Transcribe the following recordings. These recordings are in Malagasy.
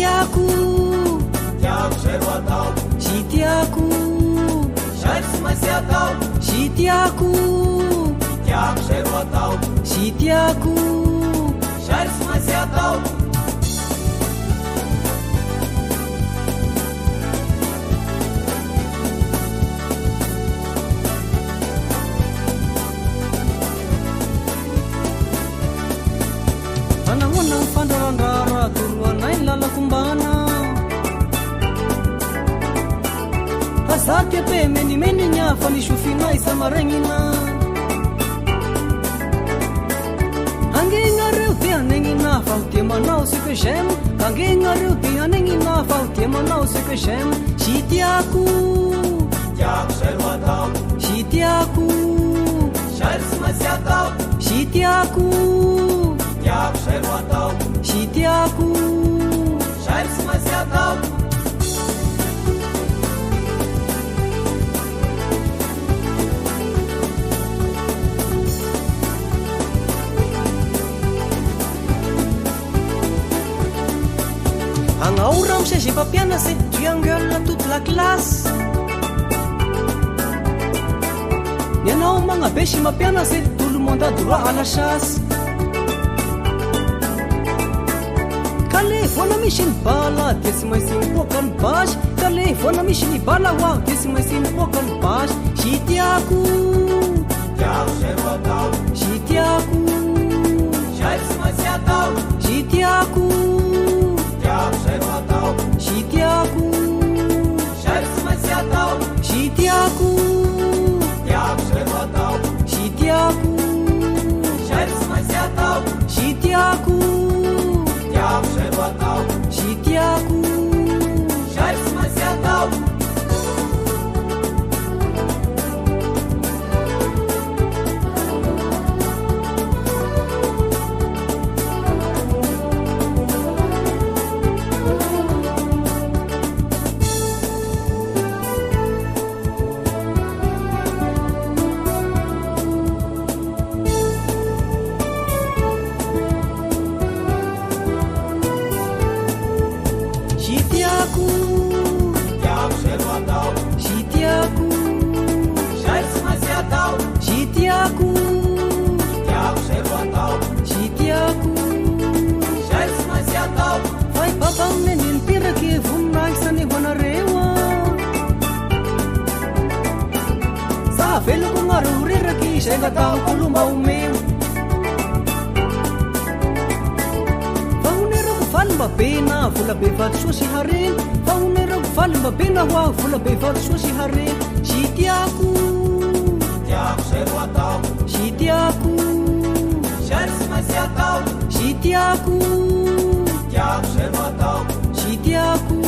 tiako zay ro atao sy tiako zay tsy maintsy atao sy tiako zay ro atao sy tiako zay tsy maintsy atao anahoana fandrarandrara toroanay lalakombana azako epe menimeny ny afa nisofinay samaragnina angegnareo ty hanegnina fa ho tia manao ce que j'aime angegnareo ty hanegnina fa ho tia manao ce que j'aime sy tiako zay ro atao sy tiako zay tsy maintsy atao sy tiako zay ro atao sy tiako zay tsy maintsy atao agnaora am'say j'ai pas mpianatse tu engueule toute la classe ianao magnabe sy mampianatse tout le monde a droit à la chasse kale foana misy ny bala dia tsy maintsy mipoaka ny basy kale foana misy ny bala hoaho dia tsy maintsy mipoaka ny basy sy tiako zay ro atao sy tiako zay tsy maintsy atao sy tiako zay ro atao sy tiako zay tsy maintsy atao sy tiako zay ro atao sy tiako zay tsy maintsy atao sy tiako zay ro atao sy tiako zay tsy maintsy atao veloko gnareo reraky zay nataoko lomba omeo fa onerako faly mba bena vola be vatosoa sy hareny fa onerako faly mba bena ho aho vola be vatosoa sy hareny sy tiako zay ro atao sy tiako zay tsy maintsy atao sy tiako zay ro atao sy tiako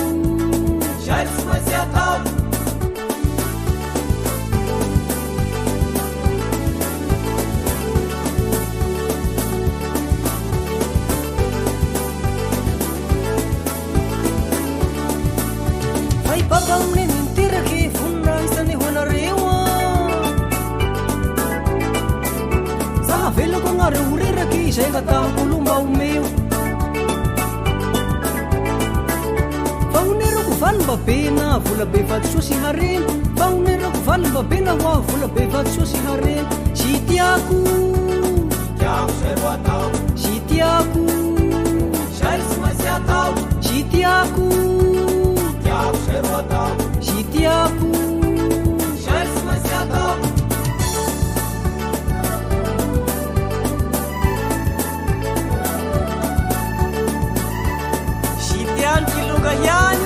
zay tsy maintsy atao baka aminy niteraky vonina isany hoanareo zaha velako agnareo reraky zay ngatahako lomba omeo fa onerako valy mba bena vola be vatosoa sy hareny fa onerako valy mba bena ho aho vola be vatosoa sy hareny sy tiako zay ro atao sy tiako zay tsy maintsy atao sy tiako zay ro atao sy tiako zay tsy maintsy atao sy tiany kilonga ihany